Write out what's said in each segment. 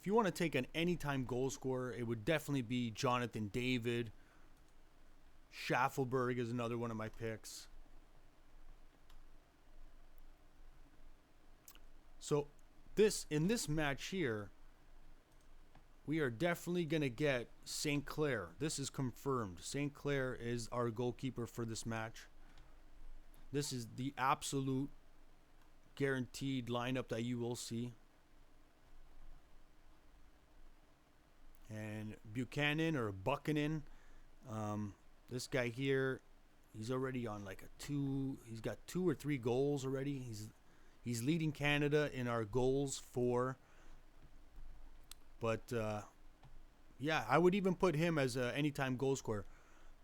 if you want to take an anytime goal scorer, it would definitely be Jonathan David. Schaffelberg is another one of my picks. So in this match here, we are definitely going to get St. Clair. This is confirmed. St. Clair is our goalkeeper for this match. This is the absolute guaranteed lineup that you will see. And Buchanan or Buchanan, this guy here, he's already on like a 2. He's got 2 or 3 goals already. He's leading Canada in our goals for. But yeah, I would even put him as a anytime goal scorer.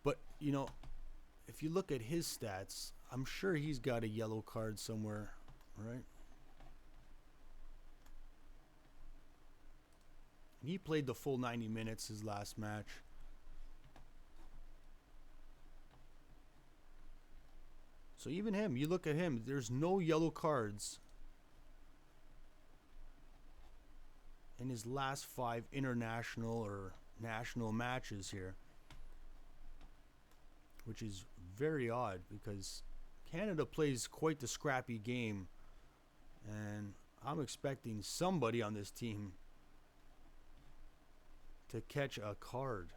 But you know, if you look at his stats, I'm sure he's got a yellow card somewhere, right? He played the full 90 minutes his last match. So even him, you look at him, there's no yellow cards in his last 5 international or national matches here, which is very odd because Canada plays quite the scrappy game, and I'm expecting somebody on this team to catch a card.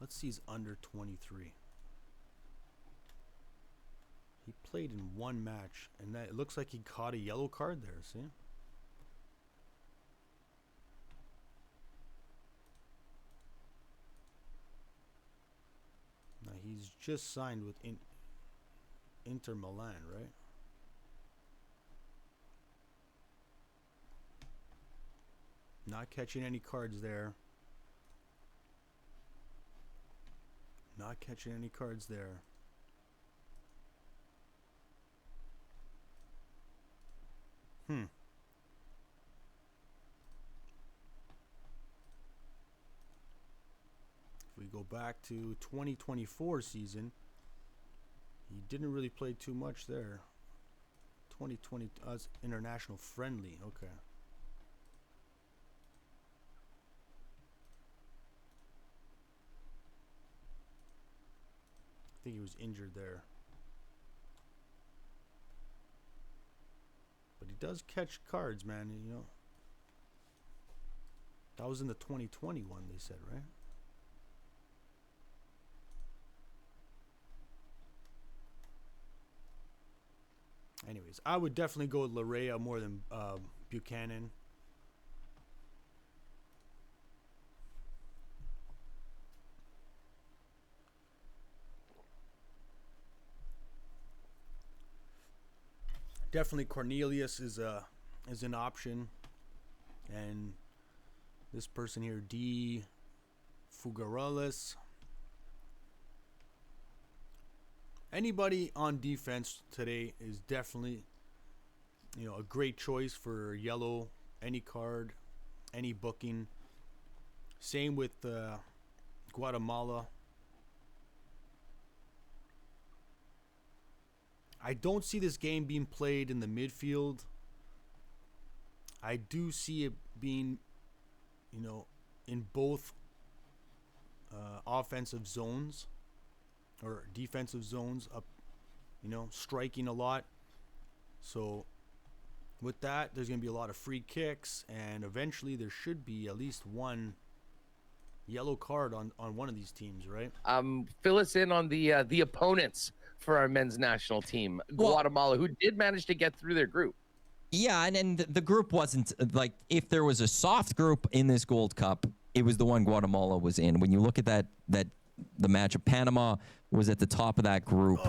Let's see, he's under 23. He played in 1 match, and that it looks like he caught a yellow card there, see? Now he's just signed with Inter Milan, right? Not catching any cards there. Not catching any cards there. If we go back to 2024 season, he didn't really play too much there. 2020 international friendly. Okay. I think he was injured there. But he does catch cards, man, you know. That was in the 2021, they said, right? Anyways, I would definitely go with Larea more than Buchanan. Definitely Cornelius is an option, and this person here, D. Figueroas. Anybody on defense today is definitely, you know, a great choice for yellow, any card, any booking. Same with Guatemala. I don't see this game being played in the midfield. I do see it being, you know, in both offensive zones or defensive zones, up, you know, striking a lot. So with that, there's going to be a lot of free kicks, and eventually there should be at least one yellow card on one of these teams, right? Fill us in on the opponents for our men's national team, Guatemala, who did manage to get through their group. Yeah, and the group wasn't like, if there was a soft group in this Gold Cup, it was the one Guatemala was in. When you look at the match of Panama was at the top of that group.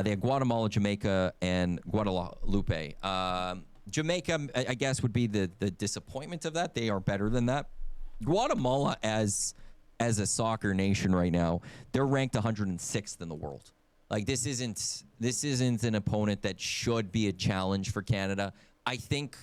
They had Guatemala, Jamaica, and Guadalupe. Jamaica, I guess, would be the disappointment of that. They are better than that. Guatemala, as a soccer nation right now, they're ranked 106th in the world. Like, this isn't an opponent that should be a challenge for Canada. I think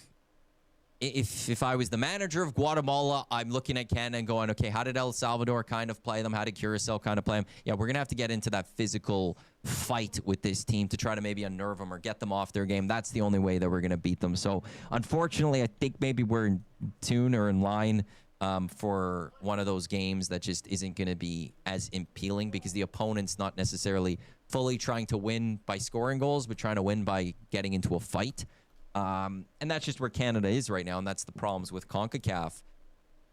if I was the manager of Guatemala, I'm looking at Canada and going, okay, how did El Salvador kind of play them? How did Curacao kind of play them? Yeah, we're going to have to get into that physical fight with this team to try to maybe unnerve them or get them off their game. That's the only way that we're going to beat them. So, unfortunately, I think maybe we're in tune or in line for one of those games that just isn't going to be as appealing because the opponent's not necessarily fully trying to win by scoring goals, but trying to win by getting into a fight. And that's just where Canada is right now, and that's the problems with CONCACAF.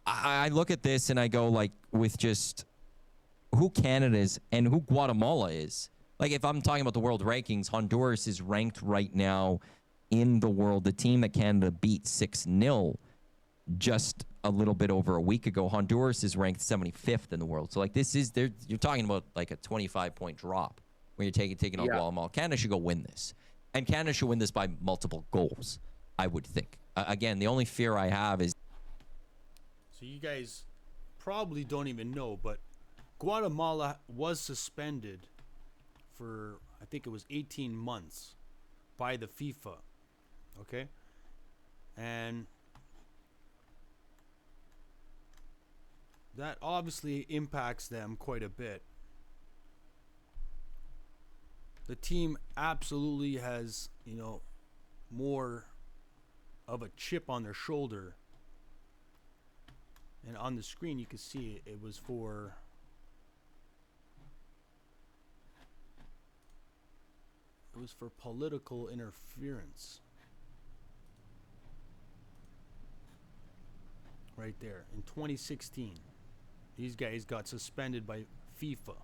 I look at this and I go, like, with just who Canada is and who Guatemala is. Like, if I'm talking about the world rankings, Honduras is ranked right now in the world. The team that Canada beat 6-0 just a little bit over a week ago. Honduras is ranked 75th in the world. So, like, you're talking about, like, a 25-point drop when you're taking on Guatemala. Canada should go win this. And Canada should win this by multiple goals, I would think. Again, the only fear I have is... So you guys probably don't even know, but Guatemala was suspended for, I think it was 18 months by the FIFA. Okay? And that obviously impacts them quite a bit. The team absolutely has, more of a chip on their shoulder. And on the screen you can see it was for political interference. Right there in 2016. These guys got suspended by FIFA.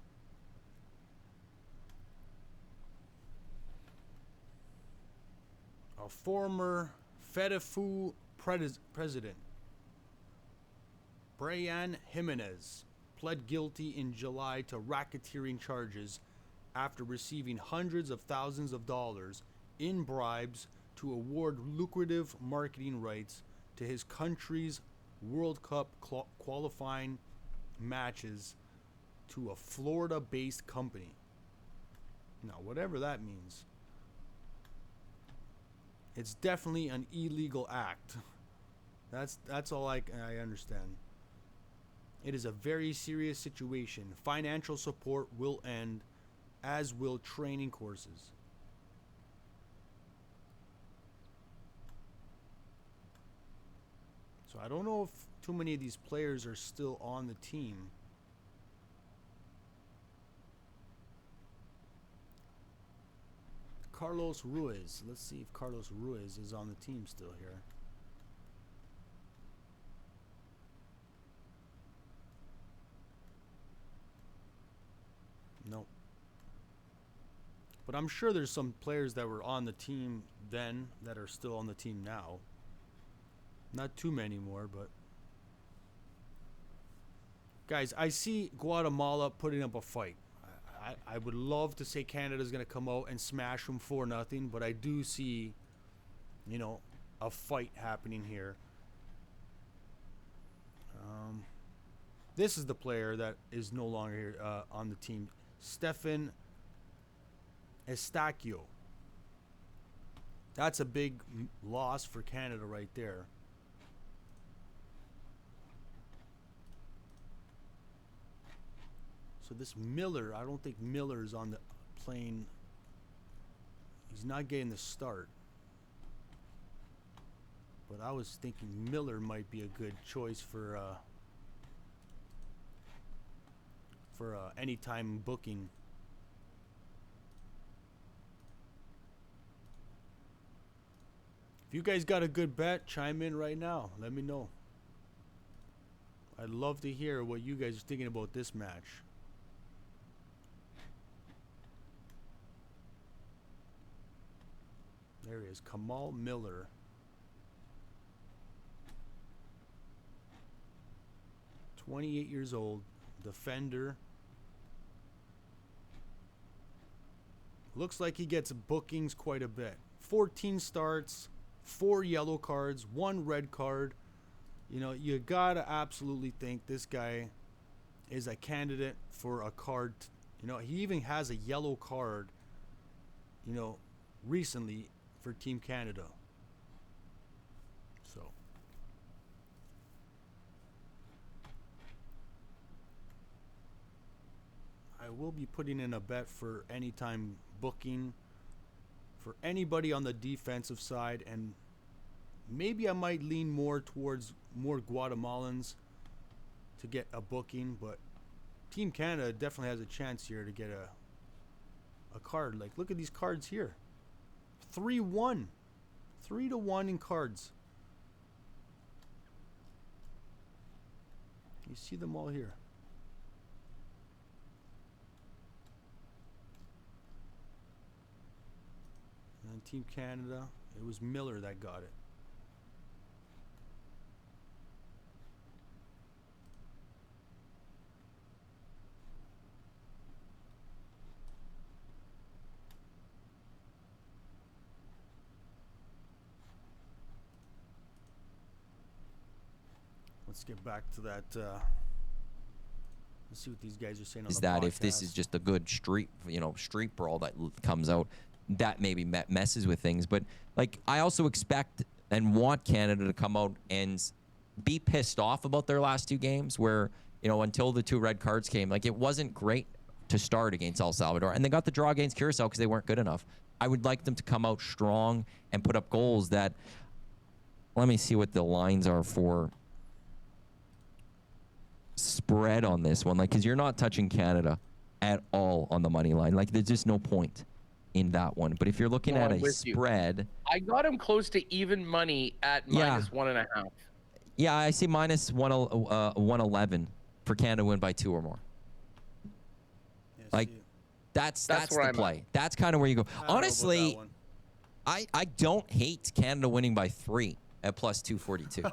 A former FEDEFU president, Brian Jimenez, pled guilty in July to racketeering charges after receiving hundreds of thousands of dollars in bribes to award lucrative marketing rights to his country's World Cup qualifying matches to a Florida-based company. Now, whatever that means, it's definitely an illegal act. That's all I understand. It is a very serious situation. Financial support will end, as will training courses. So I don't know if too many of these players are still on the team. Carlos Ruiz. Let's see if Carlos Ruiz is on the team still here. Nope. But I'm sure there's some players that were on the team then that are still on the team now. Not too many more, but... Guys, I see Guatemala putting up a fight. I would love to say Canada's going to come out and smash them 4-0, but I do see, a fight happening here. This is the player that is no longer here on the team. Stefan Estacio. That's a big loss for Canada right there. So this Miller, I don't think Miller's on the plane. He's not getting the start. But I was thinking Miller might be a good choice for anytime booking. If you guys got a good bet, chime in right now. Let me know. I'd love to hear what you guys are thinking about this match. There he is, Kamal Miller. (28 years old, defender. Looks like he gets bookings quite a bit. 14 starts, 4 yellow cards, 1 red card. You gotta absolutely think this guy is a candidate for a card. He even has a yellow card, recently for Team Canada. So will be putting in a bet for anytime booking for anybody on the defensive side, and maybe I might lean more towards more Guatemalans to get a booking, but Team Canada definitely has a chance here to get a card. Like, look at these cards here. 3-1. 3-1 in cards. You see them all here. And Team Canada, it was Miller that got it. Let's get back to that. Let's see what these guys are saying on Is the that podcast. if this is just a good street brawl that comes out, that maybe messes with things. But like, I also expect and want Canada to come out and be pissed off about their last two games, where until the 2 red cards came, like, it wasn't great to start against El Salvador, and they got the draw against Curacao because they weren't good enough. I would like them to come out strong and put up goals. That, let me see what the lines are for spread on this one, like, because you're not touching Canada at all on the money line. Like, there's just no point in that one. But if you're looking at a spread, I got him close to even money at -1.5. Yeah, I see -111 for Canada to win by 2 or more. Yeah, Like, see, that's where the I'm play. at. That's kind of where you go. I don't know about Honestly, that one. I don't hate Canada winning by 3 at +242.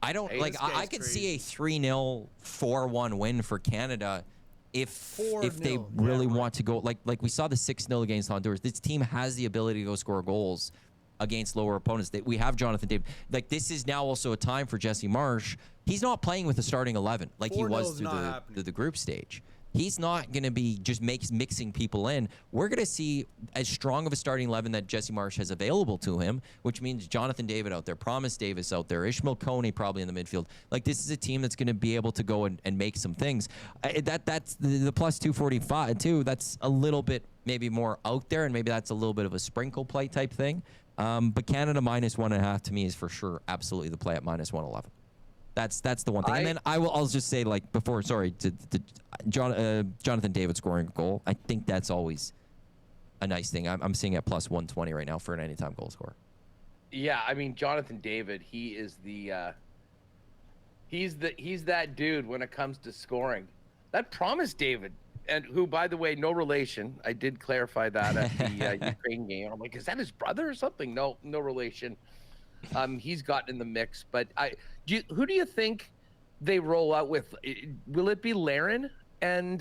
I don't Hey, like. this I guy's could crazy. see a 3-0, 4-1 win for Canada if they 4-0, really yeah, right. want to go. Like we saw the 6-0 against Honduras. This team has the ability to go score goals against lower opponents. We have Jonathan David. Like, this is now also a time for Jesse Marsh. He's not playing with the starting 11 like he 4-0 was is through not the happening. group stage. He's not going to be just mixing people in. We're going to see as strong of a starting 11 that Jesse Marsh has available to him, which means Jonathan David out there, Promise Davis out there, Ishmael Coney probably in the midfield. Like, this is a team that's going to be able to go and make some things. That's the +245 too. That's a little bit maybe more out there, and maybe that's a little bit of a sprinkle play type thing. But Canada -1.5 to me is for sure absolutely the play at -111. That's the one thing. And then I'll just say, like, before, sorry, to Jonathan David scoring a goal, I think that's always a nice thing. I'm seeing at +120 right now for an anytime goal scorer. Yeah, I mean, Jonathan David, he is he's that dude when it comes to scoring. That Promise David, and who, by the way, no relation. I did clarify that at the Ukraine game. I'm like, is that his brother or something? No relation. He's gotten in the mix, but who do you think they roll out with? Will it be Laren and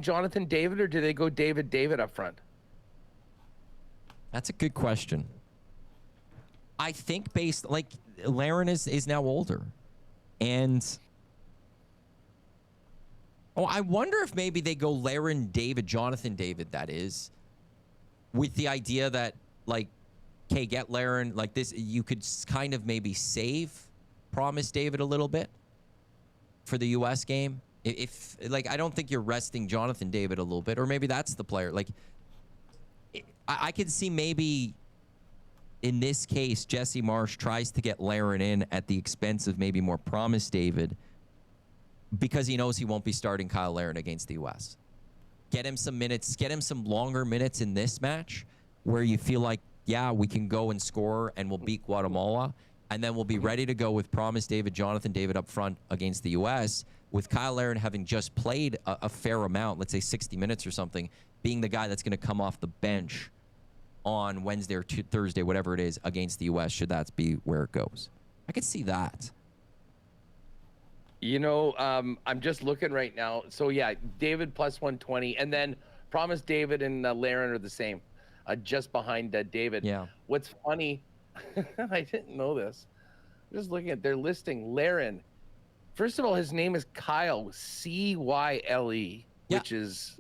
Jonathan David, or do they go David up front? That's a good question. I think Laren is now older, and I wonder if maybe they go Laren David, Jonathan David, that is, with the idea that, like, okay, get Laren, like this, you could kind of maybe save Promise David a little bit for the U.S. game. If like, I don't think you're resting Jonathan David a little bit, or maybe that's the player. Like, I could see maybe in this case, Jesse Marsh tries to get Laren in at the expense of maybe more Promise David, because he knows he won't be starting Kyle Laren against the U.S. Get him some minutes, get him some longer minutes in this match where you feel like, yeah, we can go and score and we'll beat Guatemala, and then we'll be ready to go with Promise David, Jonathan David up front against the U.S., with Kyle Laren having just played a fair amount, let's say 60 minutes or something, being the guy that's going to come off the bench on Wednesday or Thursday, whatever it is, against the U.S., should that be where it goes. I could see that. You know, I'm just looking right now. So, yeah, David +120, and then Promise David and Laren are the same. Just behind David. Yeah. What's funny, I didn't know this. I'm just looking at their listing. Laren, first of all, his name is Kyle, C-Y-L-E, Yeah. which is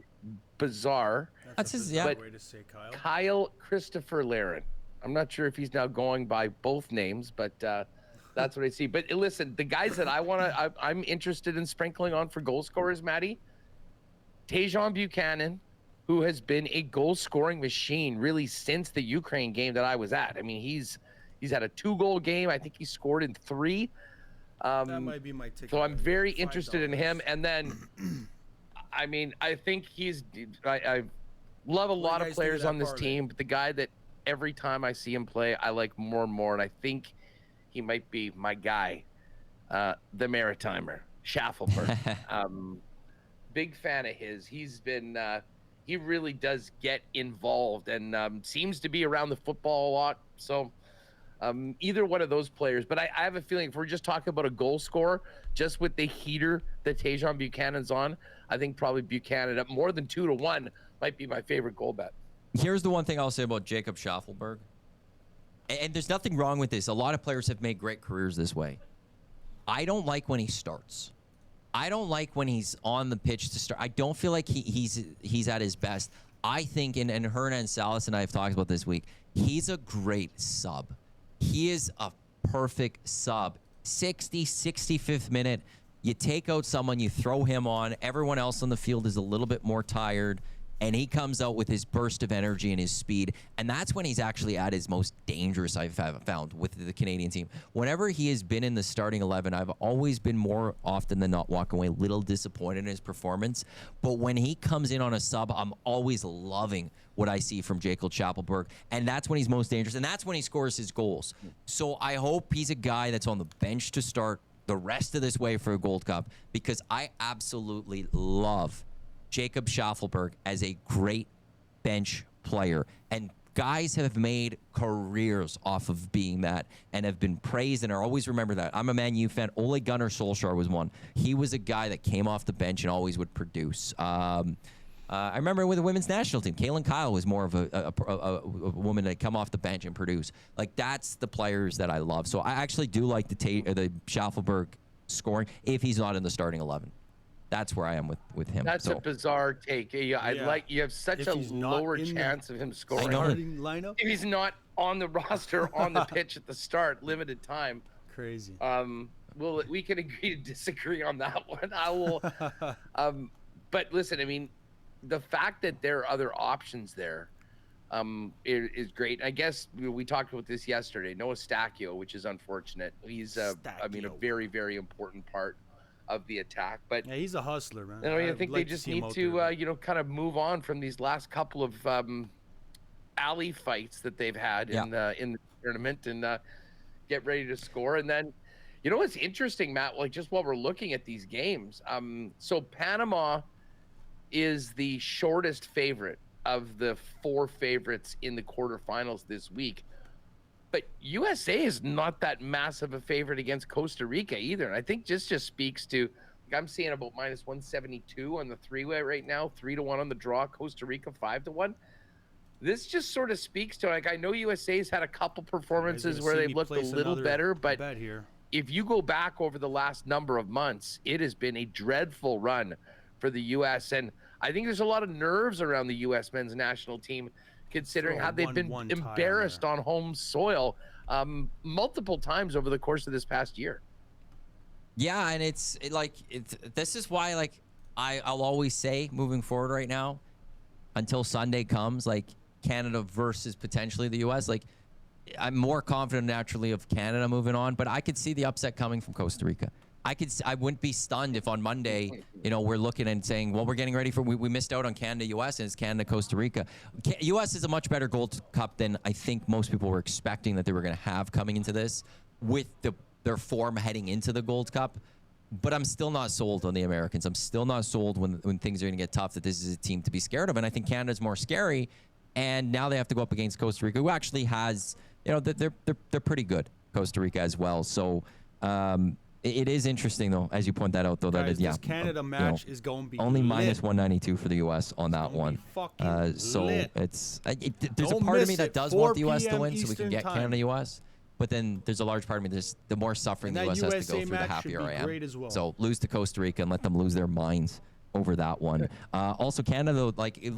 bizarre. That's a his- bizarre yeah. way to say Kyle. Kyle Christopher Laren. I'm not sure if he's now going by both names, but that's what I see. But listen, the guys that I'm interested in sprinkling on for goal scorers, Maddie, Tajon Buchanan, who has been a goal-scoring machine really since the Ukraine game that I was at. I mean, he's had a 2-goal game. I think he scored in 3. That might be my ticket. So I'm right very here, interested in $5. him. And then, I mean, I think I love a lot of guys think of players that on this parlay? team, but the guy that every time I see him play, I like more and more. And I think he might be my guy, the Maritimer, Schaffelberg. Big fan of his. He's been, he really does get involved and seems to be around the football a lot. So either one of those players, but I have a feeling if we're just talking about a goal scorer, just with the heater that Tajon Buchanan's on, I think probably Buchanan at more than 2-1 might be my favorite goal bet. Here's the one thing I'll say about Jacob Schaffelberg. And there's nothing wrong with this. A lot of players have made great careers this way. I don't like when he starts. I don't like when he's on the pitch to start. I don't feel like he's at his best. I think, and Hernan Salas and I have talked about this week, he's a great sub. He is a perfect sub. 60, 65th minute, you take out someone, you throw him on. Everyone else on the field is a little bit more tired, and he comes out with his burst of energy and his speed, and that's when he's actually at his most dangerous, I've found, with the Canadian team. Whenever he has been in the starting 11, I've always been more often than not walking away a little disappointed in his performance, but when he comes in on a sub, I'm always loving what I see from Jacob Schaffelberg, and that's when he's most dangerous, and that's when he scores his goals. So I hope he's a guy that's on the bench to start the rest of this way for a Gold Cup, because I absolutely love Jacob Schaffelberg as a great bench player. And guys have made careers off of being that and have been praised and are always remember that. I'm a Man U fan. Ole Gunnar Solskjaer was one. He was a guy that came off the bench and always would produce. I remember with the women's national team, Kaylin Kyle was more of a woman that come off the bench and produce. Like, that's the players that I love. So I actually do like the Schaffelberg scoring if he's not in the starting 11. That's where I am with him. That's a bizarre take. Yeah, you have such If a he's not lower in chance of him scoring. Starting lineup? If he's not on the roster, on the pitch at the start, limited time. Crazy. Well, we can agree to disagree on that one. I will. But listen, I mean, the fact that there are other options there is great. I guess we talked about this yesterday. Noah Stachio, which is unfortunate. He's, I mean, a very, very important part of the attack. But yeah, he's a hustler, man. You know, I think they just need to, kind of move on from these last couple of alley fights that they've had in the tournament and get ready to score. And then, you know what's interesting, Matt? Like, just while we're looking at these games, so Panama is the shortest favorite of the 4 favorites in the quarterfinals this week. But USA is not that massive a favorite against Costa Rica either. And I think just speaks to, like, I'm seeing about minus 172 on the 3-way right now, 3-1 on the draw, Costa Rica 5-1. This just sort of speaks to, like, I know USA's had a couple performances where they've looked a little better, but if you go back over the last number of months, it has been a dreadful run for the US. And I think there's a lot of nerves around the US men's national team, considering how they've been embarrassed on home soil multiple times over the course of this past year. Yeah, and this is why, like, I'll always say moving forward right now, until Sunday comes, like, Canada versus potentially the U.S., like, I'm more confident naturally of Canada moving on, but I could see the upset coming from Costa Rica. I wouldn't be stunned if on Monday, we're looking and saying, well, we're getting ready for, we missed out on Canada-US, and it's Canada-Costa Rica. U.S. is a much better Gold Cup than I think most people were expecting that they were going to have coming into this with their form heading into the Gold Cup. But I'm still not sold on the Americans. I'm still not sold when things are going to get tough that this is a team to be scared of. And I think Canada's more scary. And now they have to go up against Costa Rica, who actually has, they're pretty good, Costa Rica as well. So, it is interesting, though, as you point that out, though. Guys, this Canada match is going to be only lit. minus 192 for the U.S. on that one. So lit. there's a part of me that does want the U.S. to win so we can get Canada-U.S. But then there's a large part of me, the more suffering the U.S. has to go through, the happier I am. Well. So lose to Costa Rica and let them lose their minds over that one. Also, Canada,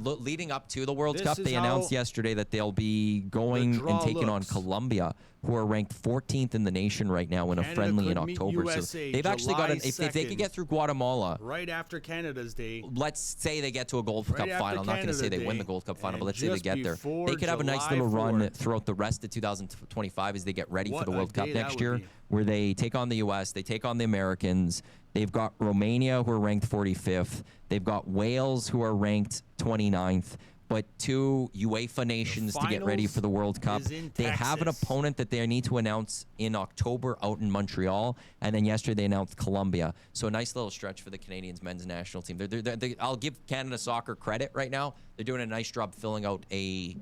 leading up to the World Cup, they announced yesterday that they'll be going and taking on Colombia, who are ranked 14th in the nation right now in a Canada friendly in could meet October. USA So they've actually got July if they could get 2nd. through Guatemala, Right after Canada's Day. let's say they get to a Gold Right Cup after final. I'm not going to say Canada they win Day, the Gold Cup final, and but let's say they just get there. before They could have a nice July little run 4th. throughout the rest of 2025 as they get ready for What the a World Cup day that next would year, be. where they take on the U.S., they take on the Americans. They've got Romania, who are ranked 45th. They've got Wales, who are ranked 29th. But 2 UEFA nations to get ready finals for the World Cup. is in They have an Texas. opponent that they need to announce in October out in Montreal, and then yesterday they announced Colombia. So a nice little stretch for the Canadians men's national team. I'll give Canada Soccer credit right now. They're doing a nice job filling out a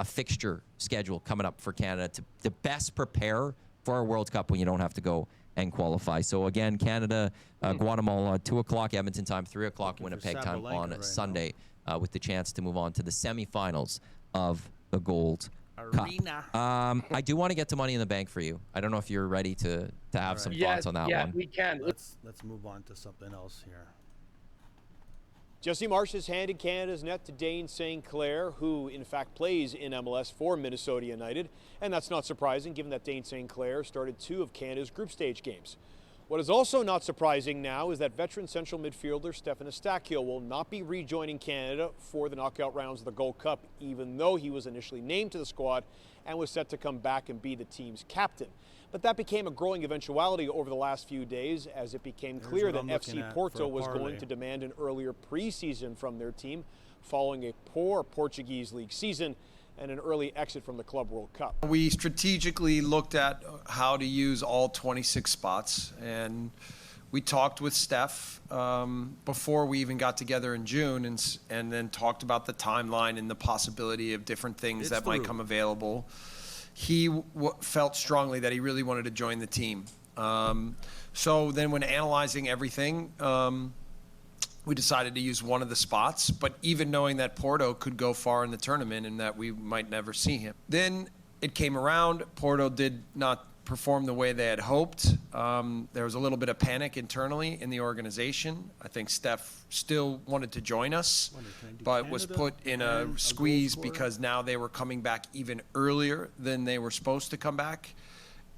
fixture schedule coming up for Canada to best prepare for our World Cup when you don't have to go and qualify. So again, Canada, Guatemala, 2 o'clock Edmonton time, 3 o'clock Looking for Winnipeg time Sabalenka on right now. Sunday. With the chance to move on to the semifinals of the Gold Arena. Cup. I do want to get to Money in the Bank for you. I don't know if you're ready to have some thoughts on that yeah, one. we can. Let's move on to something else here. Jesse Marsh has handed Canada's net to Dane St. Clair, who in fact plays in MLS for Minnesota United. And that's not surprising given that Dane St. Clair started 2 of Canada's group stage games. What is also not surprising now is that veteran central midfielder Stefan Eustáquio will not be rejoining Canada for the knockout rounds of the Gold Cup, even though he was initially named to the squad and was set to come back and be the team's captain. But that became a growing eventuality over the last few days as it became clear what that I'm looking FC at Porto for a was parlay. going to demand an earlier preseason from their team following a poor Portuguese league season and an early exit from the Club World Cup. We strategically looked at how to use all 26 spots, and we talked with Steph before we even got together in June, and then talked about the timeline and the possibility of different things that might come available. He felt strongly that he really wanted to join the team. So then when analyzing everything, we decided to use one of the spots, but even knowing that Porto could go far in the tournament and that we might never see him. Then it came around. Porto did not perform the way they had hoped. There was a little bit of panic internally in the organization. I think Steph still wanted to join us, but was put in a squeeze because now they were coming back even earlier than they were supposed to come back.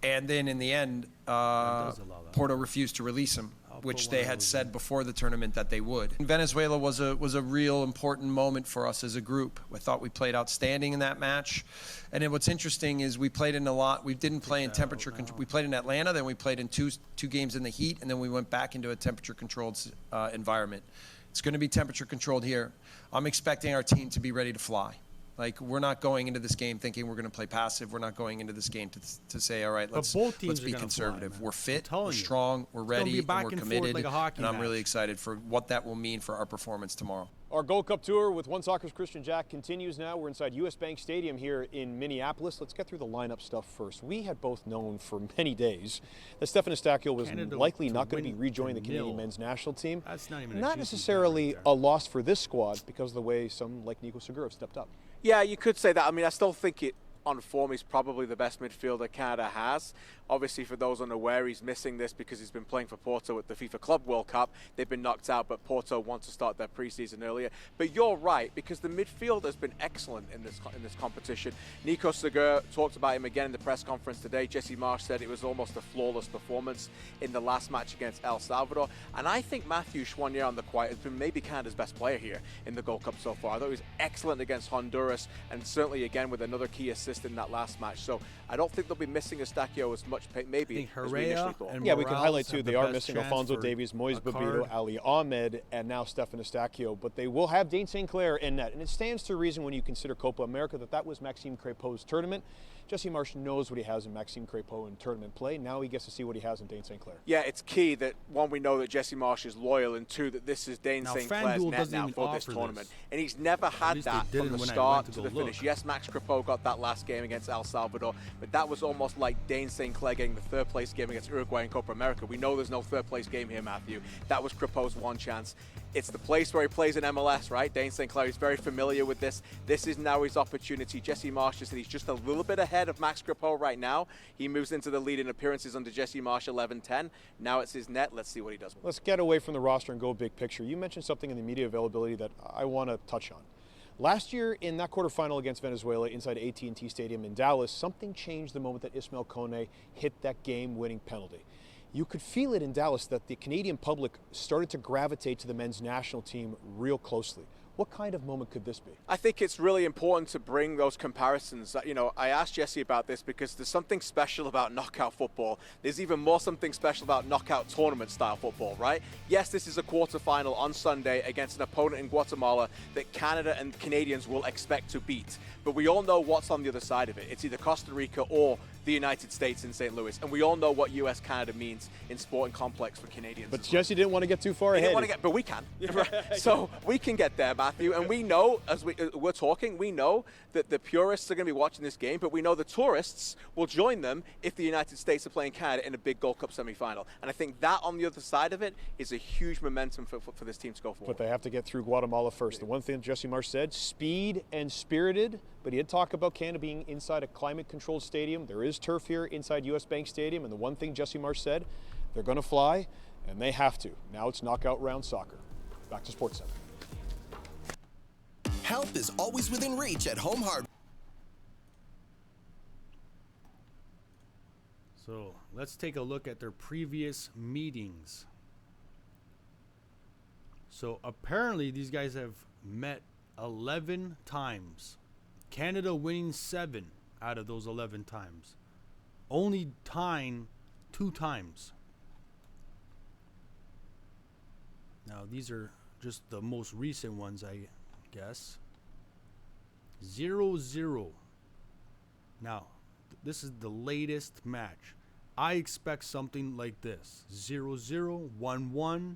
And then in the end, Porto refused to release him, which they had said before the tournament that they would. Venezuela was a real important moment for us as a group. I thought we played outstanding in that match. And then what's interesting is we played in a lot. We didn't play in temperature control. We played in Atlanta, then we played in two games in the heat, and then we went back into a temperature-controlled environment. It's going to be temperature-controlled here. I'm expecting our team to be ready to fly. Like, we're not going into this game thinking we're going to play passive. We're not going into this game to say, all right, let's be conservative. We're fit, we're strong, we're ready, and we're committed. And I'm really excited for what that will mean for our performance tomorrow. Our Gold Cup tour with One Soccer's Christian Jack continues now. We're inside US Bank Stadium here in Minneapolis. Let's get through the lineup stuff first. We had both known for many days that Stefan Eustáquio was likely not going to be rejoining the Canadian men's national team. That's not even not necessarily a loss for this squad because of the way some like Nico Segura stepped up. Yeah, you could say that. I mean, I still think it on form, he's probably the best midfielder Canada has. Obviously, for those unaware, he's missing this because he's been playing for Porto at the FIFA Club World Cup. They've been knocked out, but Porto want to start their preseason earlier. But you're right, because the midfield has been excellent in this competition. Nico Segura talked about him again in the press conference today. Jesse Marsh said it was almost a flawless performance in the last match against El Salvador. And I think Matthew Chouanier on the quiet has been maybe Canada's best player here in the Gold Cup so far. I thought he was excellent against Honduras, and certainly again with another key assist in that last match. So I don't think they'll be missing Eustáquio as much, maybe, as we initially thought. Yeah, we can highlight too, they are missing Alfonso Davies, Moise Babito, Ali Ahmed, and now Stefan Eustáquio, but they will have Dane St. Clair in net. And it stands to reason when you consider Copa America that was Maxime Crépeau's tournament. Jesse Marsh knows what he has in Maxime Crépeau in tournament play. Now he gets to see what he has in Dane St. Clair. Yeah, it's key that, one, we know that Jesse Marsh is loyal, and two, that this is Dane St. Clair's net now for this tournament. And he's never had that from the start to the finish. Yes, Max Crépeau got that last game against El Salvador, but that was almost like Dane St. Clair getting the third place game against Uruguay in Copa America. We know there's no third place game here, Matthew. That was Crépeau's one chance. It's the place where he plays in MLS, right? Dane St. Clair is very familiar with this. This is now his opportunity. Jesse Marsh said he's just a little bit ahead of Max Crépeau right now. He moves into the lead in appearances under Jesse Marsh, 11-10. Now it's his net. Let's see what he does. Let's get away from the roster and go big picture. You mentioned something in the media availability that I want to touch on. Last year in that quarterfinal against Venezuela inside AT&T Stadium in Dallas, something changed the moment that Ismail Kone hit that game-winning penalty. You could feel it in Dallas that the Canadian public started to gravitate to the men's national team real closely. What kind of moment could this be? I think it's really important to bring those comparisons. You know, I asked Jesse about this because there's something special about knockout football. There's even more something special about knockout tournament style football, right? Yes, this is a quarterfinal on Sunday against an opponent in Guatemala that Canada and Canadians will expect to beat. But we all know what's on the other side of it. It's either Costa Rica or the United States in St. Louis. And we all know what US-Canada means in sport and complex for Canadians. But Jesse didn't want to get too far ahead. But we can. So we can get there, Matthew. And we know, as we're talking, we know that the purists are going to be watching this game, but we know the tourists will join them if the United States are playing Canada in a big Gold Cup semifinal. And I think that on the other side of it is a huge momentum for this team to go forward. But they have to get through Guatemala first. The one thing Jesse Marsh said, speed and spirited, but he did talk about Canada being inside a climate-controlled stadium. There is turf here inside US Bank Stadium, and the one thing Jesse Marsh said, they're going to fly, and they have to. Now it's knockout round soccer. Back to SportsCenter. Help is always within reach at Home Hardware. So let's take a look at their previous meetings. So apparently these guys have met 11 times. Canada winning 7 out of those 11 times. Only tying 2 times. Now these are just the most recent ones, I guess. 0-0. Now, this is the latest match. I expect something like this. 0-0, 1-1.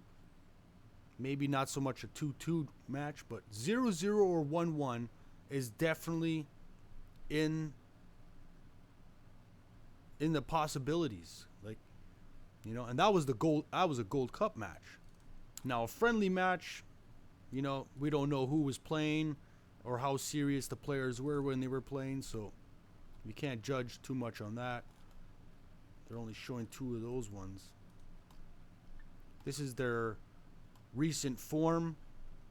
Maybe not so much a 2-2 match, but 0-0 or 1-1 is definitely in the possibilities. Like, you know, and that was a Gold Cup match. Now, a friendly match, you know, we don't know who was playing or how serious the players were when they were playing, so you can't judge too much on that. They're only showing 2 of those ones. This is their recent form.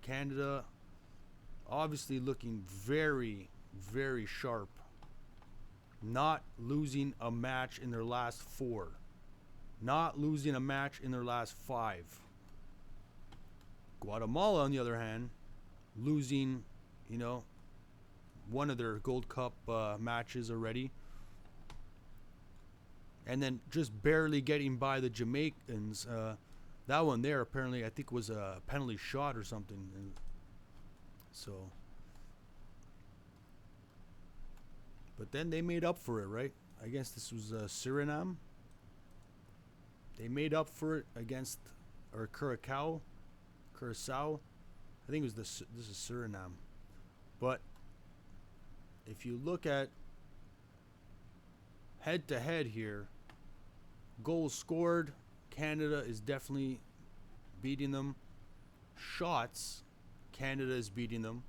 Canada obviously looking very, very sharp. Not losing a match in their last 4. Not losing a match in their last 5. Guatemala, on the other hand, losing, you know, one of their Gold Cup matches already. And then just barely getting by the Jamaicans. That one there, apparently, I think was a penalty shot or something. And so. But then they made up for it, right? I guess this was Suriname. They made up for it against, or Curacao. I think it was this is Suriname. But if you look at head to head here, goals scored, Canada is definitely beating them. Shots, Canada is beating them.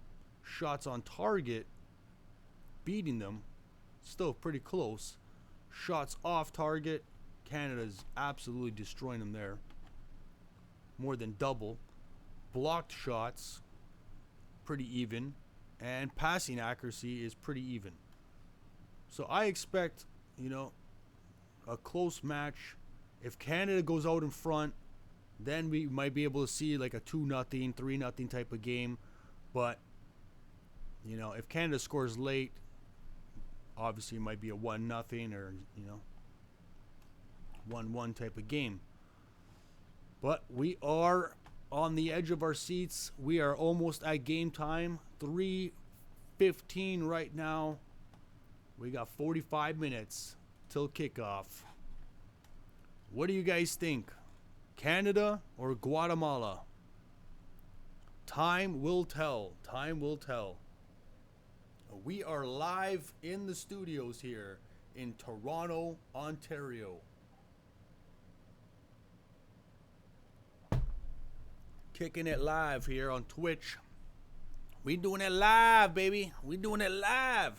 Shots on target, beating them. Still pretty close. Shots off target, Canada's absolutely destroying them there. More than double. Blocked shots, pretty even. And passing accuracy is pretty even. So I expect, you know, a close match. If Canada goes out in front, then we might be able to see like a 2-0, 3-0 type of game. But, you know, if Canada scores late, obviously it might be a 1-0 or, you know, 1-1 type of game. But we are on the edge of our seats. We are almost at game time. 3:15 right now. We got 45 minutes till kickoff. What do you guys think? Canada or Guatemala? Time will tell. Time will tell. We are live in the studios here in Toronto, Ontario. Kicking it live here on Twitch. We doing it live, baby. We doing it live.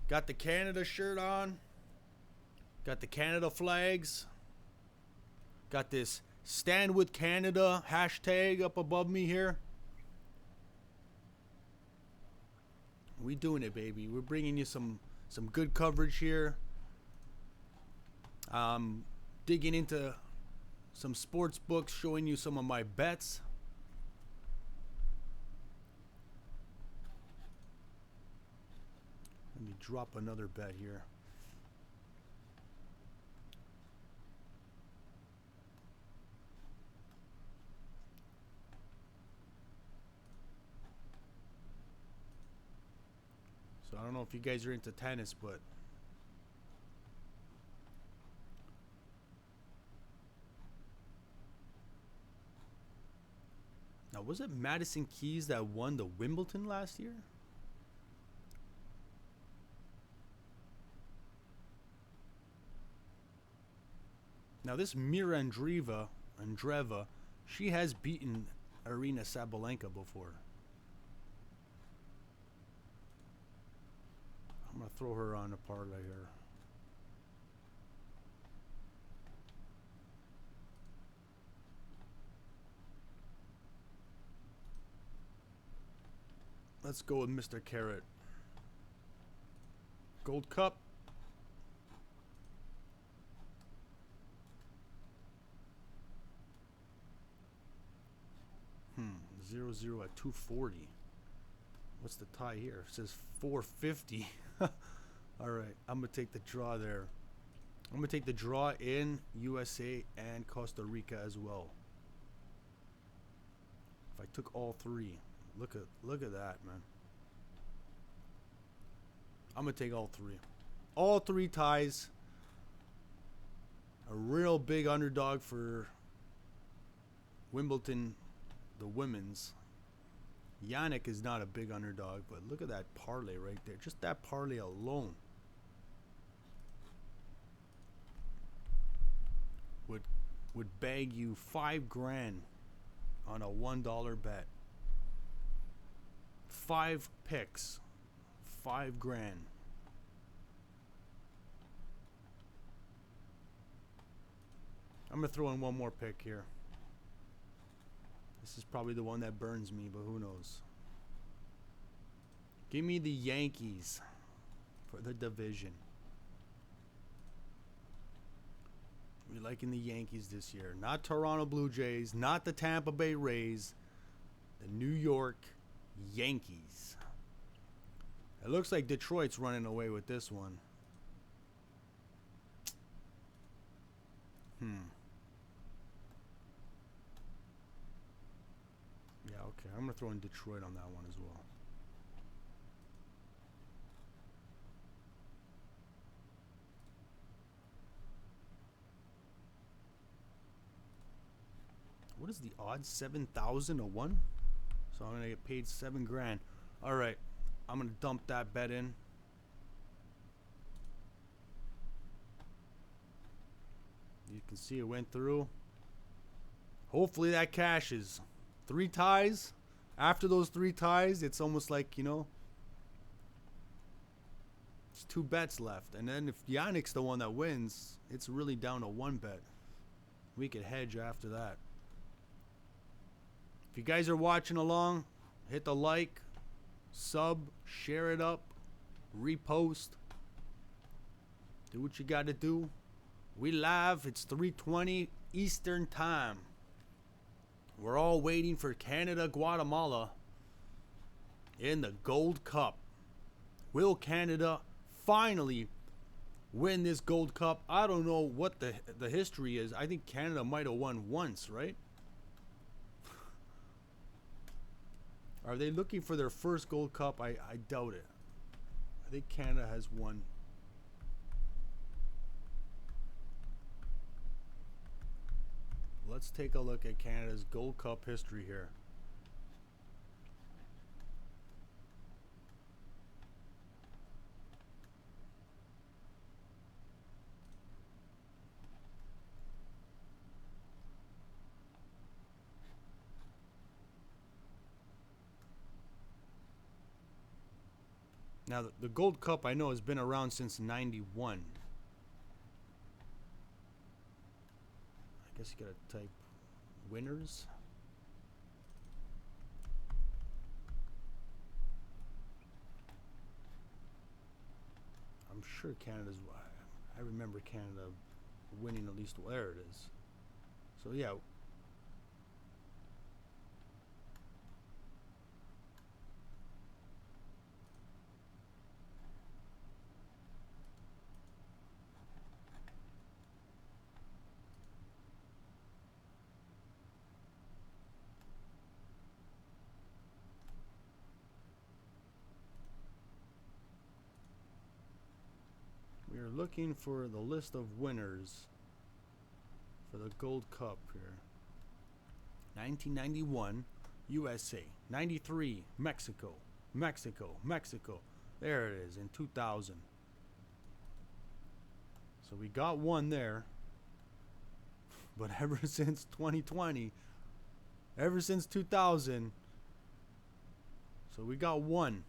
Got the Canada shirt on. Got the Canada flags. Got this Stand With Canada hashtag up above me here. We doing it, baby. We're bringing you some good coverage here. Digging into some sports books, showing you some of my bets. Let me drop another bet here. So I don't know if you guys are into tennis, but now was it Madison Keys that won the Wimbledon last year? Now this Mira Andreeva, she has beaten Arina Sabalenka before. I'm gonna throw her on a parlay here. Let's go with Mr. Carrot. Gold Cup. 0-0 at 240. What's the tie here? It says 450. All right, I'm gonna take the draw there. I'm gonna take the draw in USA and Costa Rica as well. If I took all three, look at that, man. I'm gonna take all three. All three ties. A real big underdog for Wimbledon, the women's. Yannick is not a big underdog, but look at that parlay right there. Just that parlay alone would bag you $5,000 on a $1 bet. 5 picks, $5,000. I'm gonna throw in one more pick here. This is probably the one that burns me, but who knows? Give me the Yankees for the division. We're liking the Yankees this year. Not Toronto Blue Jays, not the Tampa Bay Rays, the New York Yankees. It looks like Detroit's running away with this one. Yeah, okay. I'm going to throw in Detroit on that one as well. What is the odds? 7,000 to 1? So I'm going to get paid $7,000. All right. I'm going to dump that bet in. You can see it went through. Hopefully that cashes. 3 ties. After those 3 ties, it's almost like, you know, it's 2 bets left. And then if Yannick's the one that wins, it's really down to 1 bet. We could hedge after that. If you guys are watching along, hit the like, sub, share it up, repost. Do what you got to do. We live. It's 3:20 Eastern Time. We're all waiting for Canada, Guatemala in the Gold Cup. Will Canada finally win this Gold Cup? I don't know what the history is. I think Canada might have won once, right? Are they looking for their first Gold Cup? I doubt it. I think Canada has won. Let's take a look at Canada's Gold Cup history here. Now, the Gold Cup I know has been around since '91. I guess you gotta type winners. I'm sure Canada's. I remember Canada winning at least. There it is. So yeah. We are looking for the list of winners for the Gold Cup here. 1991, USA. 93, Mexico. Mexico. There it is in 2000. So we got one there. But ever since 2020, ever since 2000, so we got one.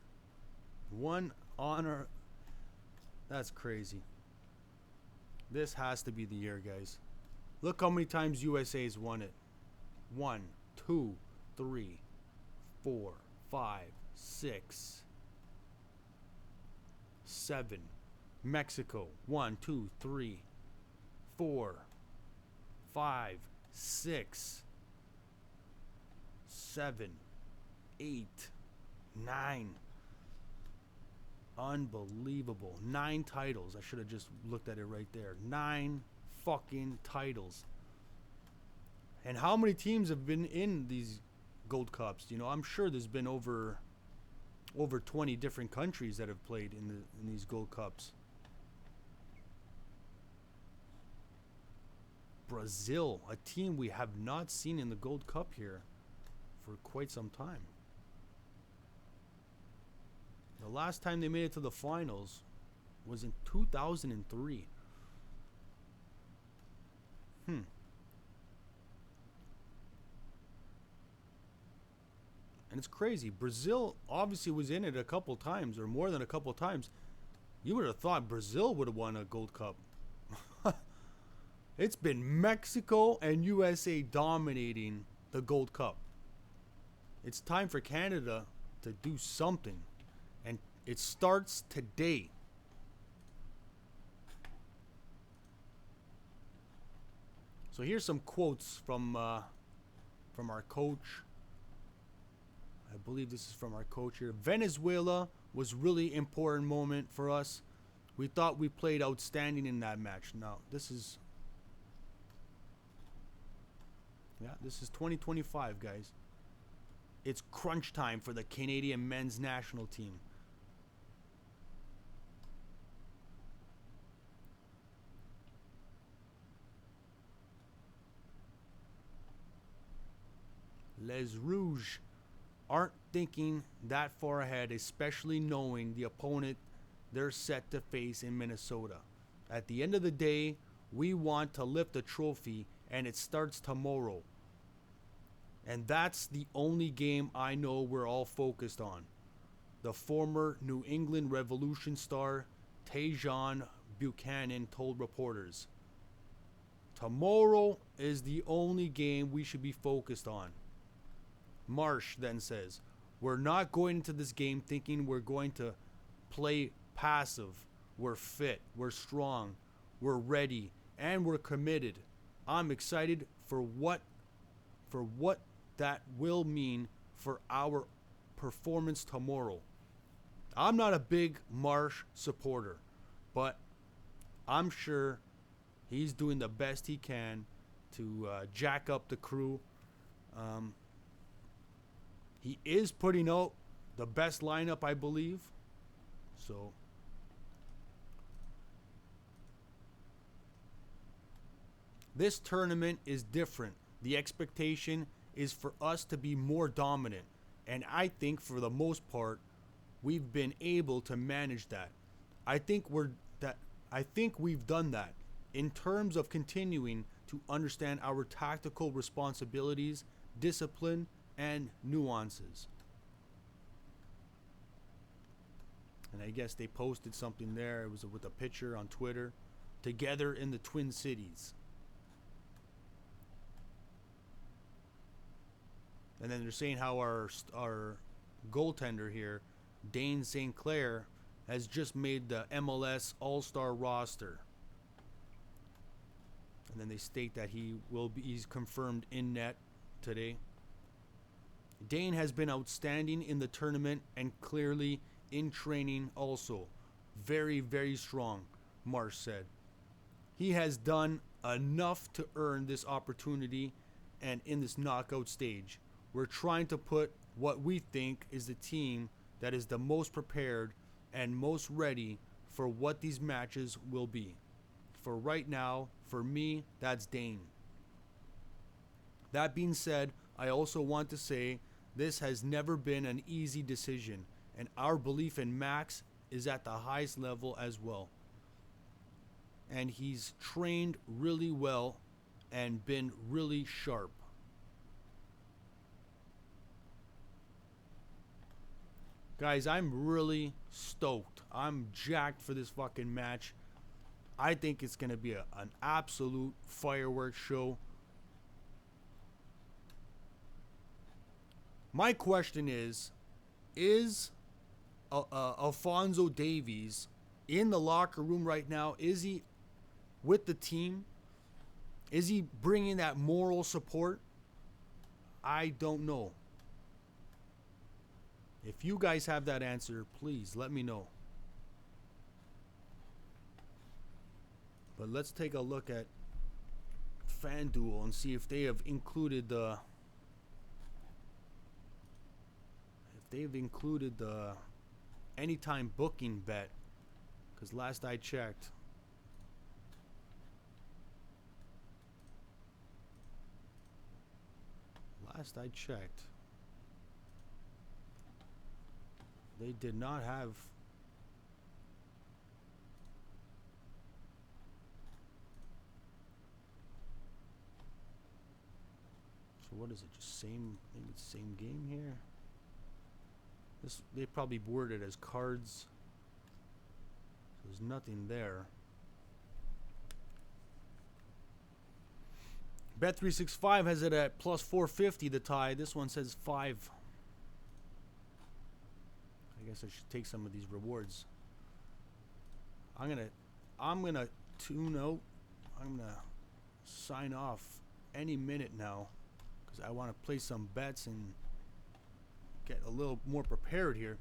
One honor. That's crazy. This has to be the year, guys. Look how many times USA's won it. 1, 2, 3, 4, 5, 6, 7. Mexico. 1, 2, 3, 4, 5, 6, 7, 8, 9. Unbelievable. 9 titles. I should have just looked at it right there. 9 fucking titles. And how many teams have been in these Gold Cups? You know, I'm sure there's been over 20 different countries that have played in these Gold Cups. Brazil, a team we have not seen in the Gold Cup here for quite some time. The last time they made it to the finals was in 2003. And it's crazy. Brazil obviously was in it a couple times, or more than a couple times. You would have thought Brazil would have won a Gold Cup. It's been Mexico and USA dominating the Gold Cup. It's time for Canada to do something. And it starts today. So here's some quotes from our coach. I believe this is from our coach here. Venezuela was really important moment for us. We thought we played outstanding in that match. Now, this is 2025, guys. It's crunch time for the Canadian men's national team. Les Rouges aren't thinking that far ahead, especially knowing the opponent they're set to face in Minnesota. At the end of the day, we want to lift the trophy, and it starts tomorrow. And that's the only game I know we're all focused on. The former New England Revolution star Tajon Buchanan told reporters. Tomorrow is the only game we should be focused on. Marsh then says, we're not going into this game thinking we're going to play passive. We're fit, we're strong, we're ready, and we're committed. I'm excited for what that will mean for our performance tomorrow. I'm not a big Marsh supporter, but I'm sure he's doing the best he can to jack up the crew. He is putting out the best lineup, I believe. So this tournament is different. The expectation is for us to be more dominant. And I think for the most part, we've been able to manage that. I think we've done that in terms of continuing to understand our tactical responsibilities, discipline, and nuances. And I guess they posted something there. It was with a picture on Twitter. Together in the Twin Cities. And then they're saying how our goaltender here, Dane St. Clair, has just made the MLS All-Star roster. And then they state that he's confirmed in net today. Dane has been outstanding in the tournament and clearly in training also. Very, very strong, Marsh said. He has done enough to earn this opportunity and in this knockout stage. We're trying to put what we think is the team that is the most prepared and most ready for what these matches will be. For right now, for me, that's Dane. That being said, I also want to say this has never been an easy decision, and our belief in Max is at the highest level as well. And he's trained really well and been really sharp. Guys, I'm really stoked. I'm jacked for this fucking match. I think it's going to be an absolute fireworks show. My question is Alphonso Davies in the locker room right now? Is he with the team? Is he bringing that moral support? I don't know. If you guys have that answer, please let me know. But let's take a look at FanDuel and see if they have included the anytime booking bet, because last I checked, they did not have. So what is it? Just same, maybe it's same game here. This, they probably worded it as cards. So there's nothing there. Bet365 has it at plus 450 the tie. This one says 5. I guess I should take some of these rewards. I'm gonna tune out. I'm gonna sign off any minute now because I want to play some bets and get a little more prepared here.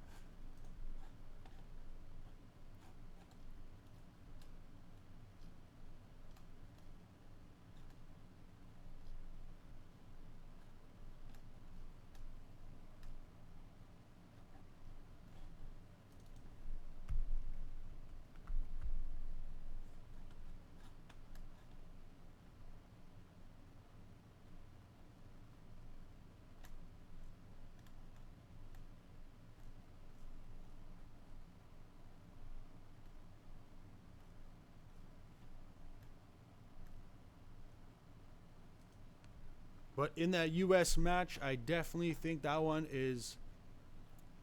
But in that U.S. match, I definitely think that one is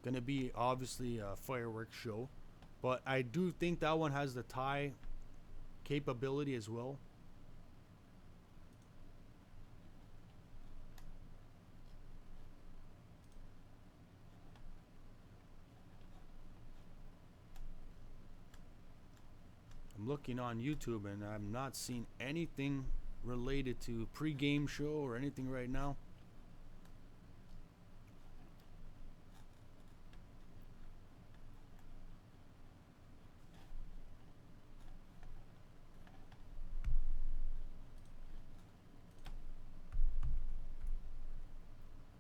going to be obviously a fireworks show. But I do think that one has the tie capability as well. I'm looking on YouTube and I'm not seeing anything related to pre-game show or anything right now.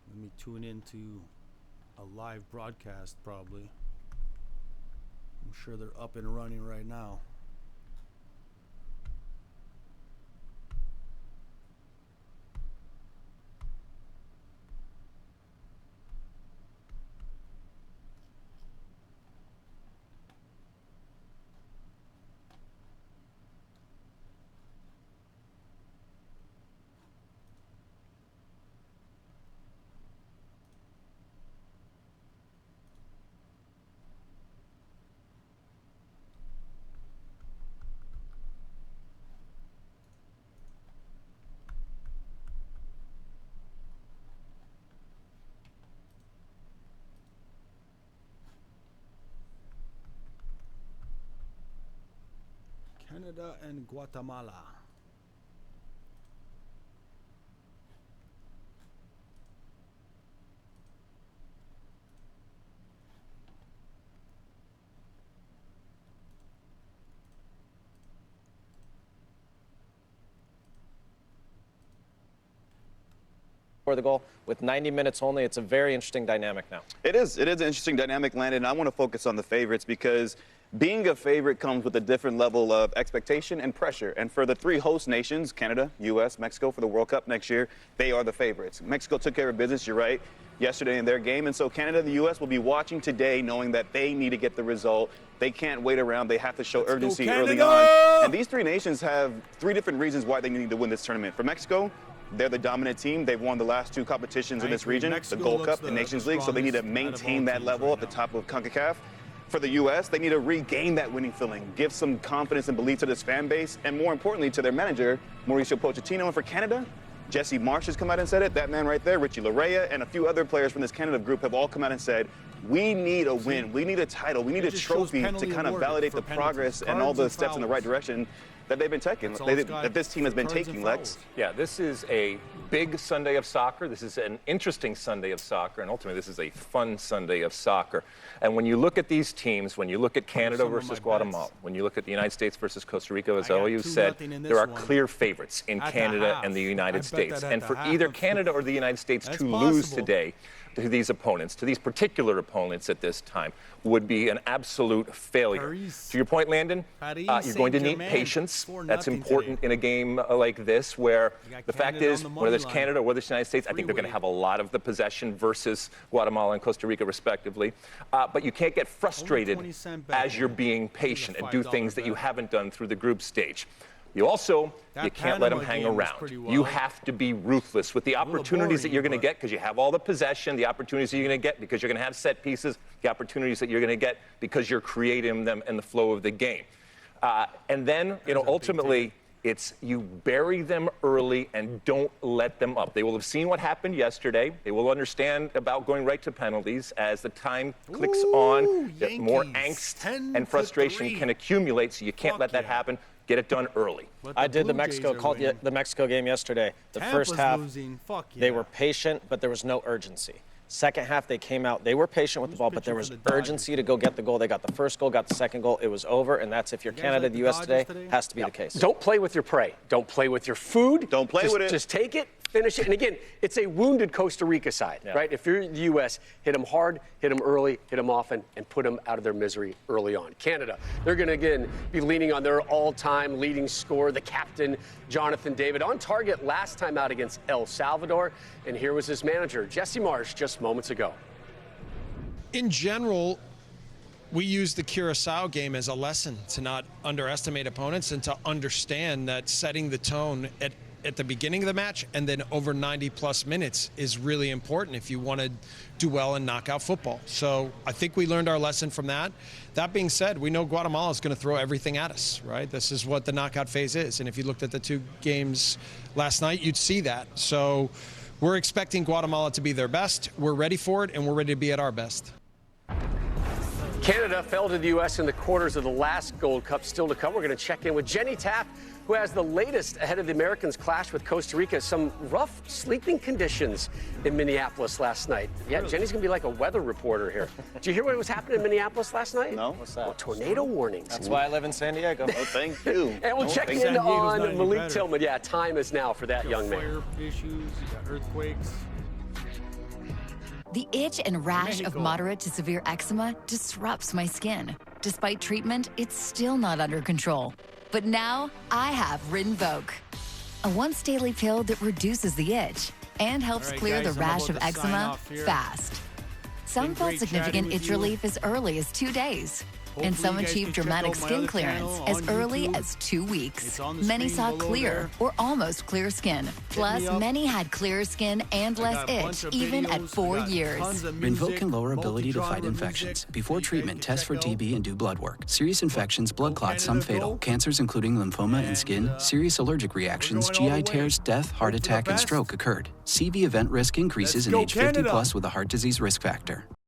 Let me tune into a live broadcast probably. I'm sure they're up and running right now. Canada and Guatemala. For the goal with 90 minutes only. It's a very interesting dynamic now. It is an interesting dynamic, Landon. I want to focus on the favorites because being a favorite comes with a different level of expectation and pressure. And for the three host nations, Canada, U.S., Mexico, for the World Cup next year, they are the favorites. Mexico took care of business, you're right, yesterday in their game. And so Canada and the U.S. will be watching today knowing that they need to get the result. They can't wait around. They have to show urgency early on. And these three nations have three different reasons why they need to win this tournament. For Mexico, they're the dominant team. They've won the last two competitions in this region, the Gold Cup and Nations League, so they need to maintain that level at the top of CONCACAF. For the U.S., they need to regain that winning feeling, give some confidence and belief to this fan base, and more importantly, to their manager, Mauricio Pochettino. And for Canada, Jesse Marsch has come out and said it. That man right there, Richie Larea, and a few other players from this Canada group have all come out and said, we need a win, we need a title, we need a trophy to kind of validate the progress and all the steps in the right direction that they've been taking, that this team has been taking, Lex. Yeah, this is a big Sunday of soccer. This is an interesting Sunday of soccer, and ultimately this is a fun Sunday of soccer. And when you look at these teams, when you look at Canada versus Guatemala, when you look at the United States versus Costa Rica, as always said, there are clear favorites in Canada and the United States. And for either Canada or the United States to lose today to these opponents, to these particular opponents at this time, would be an absolute failure. To your point, Landon, you're going to need patience. That's important in a game like this, where the fact is, whether it's Canada or whether it's the United States, I think they're going to have a lot of the possession versus Guatemala and Costa Rica, respectively. But you can't get frustrated as you're being patient and do things that you haven't done through the group stage. You can't let them hang around. You have to be ruthless with the opportunities that you're going to get, because you have all the possession, the opportunities that you're going to get because you're going to have set pieces, the opportunities that you're going to get because you're creating them in the flow of the game. And then, ultimately, it's you bury them early and don't let them up. They will have seen what happened yesterday. They will understand about going right to penalties. As the time clicks on, more angst and frustration can accumulate, so you can't let that happen. Get it done early. I did the Mexico game yesterday. The first half, they were patient, but there was no urgency. Second half, they came out. They were patient with the ball, but there was urgency to go get the goal. They got the first goal, got the second goal. It was over, and that's, if you're Canada, the U.S. today, has to be the case. Don't play with your prey. Don't play with your food. Don't play with it. Just take it, finish it. And again, it's a wounded Costa Rica side, right? If you're the U.S., hit them hard, hit them early, hit them often, and put them out of their misery early on. Canada, they're going to, again, be leaning on their all-time leading scorer, the captain, Jonathan David, on target last time out against El Salvador. And here was his manager, Jesse Marsch, just moments ago. In general, we use the Curaçao game as a lesson to not underestimate opponents and to understand that setting the tone at the beginning of the match and then over 90-plus minutes is really important if you want to do well in knockout football. So I think we learned our lesson from that. That being said, we know Guatemala is going to throw everything at us, right? This is what the knockout phase is. And if you looked at the two games last night, you'd see that. So we're expecting Guatemala to be their best. We're ready for it, and we're ready to be at our best. Canada fell to the U.S. in the quarters of the last Gold Cup. Still to come, we're going to check in with Jenny Taft, who has the latest ahead of the Americans' clash with Costa Rica. Some rough sleeping conditions in Minneapolis last night. Yeah, Jenny's going to be like a weather reporter here. Did you hear what was happening in Minneapolis last night? No. What's that? Tornado warnings. That's why I live in San Diego. Oh, thank you. And we'll check in on Malik Tillman. Yeah, time is now for that young man. Fire issues, you got earthquakes. The itch and rash of moderate to severe eczema disrupts my skin. Despite treatment, it's still not under control. But now I have Rinvoq, a once-daily pill that reduces the itch and helps clear the rash of eczema fast. Some felt significant itch relief as early as 2 days. And some achieved dramatic skin clearance as early as 2 weeks. Many saw clear or almost clear skin. Plus, many had clearer skin and less itch, even at 4 years. Rinvoq can lower ability to fight infections. Before treatment, test for TB and do blood work. Serious infections, blood clots, some fatal. Cancers including lymphoma and skin, serious allergic reactions, GI tears, death, heart attack, and stroke occurred. CV event risk increases in age 50 plus with a heart disease risk factor.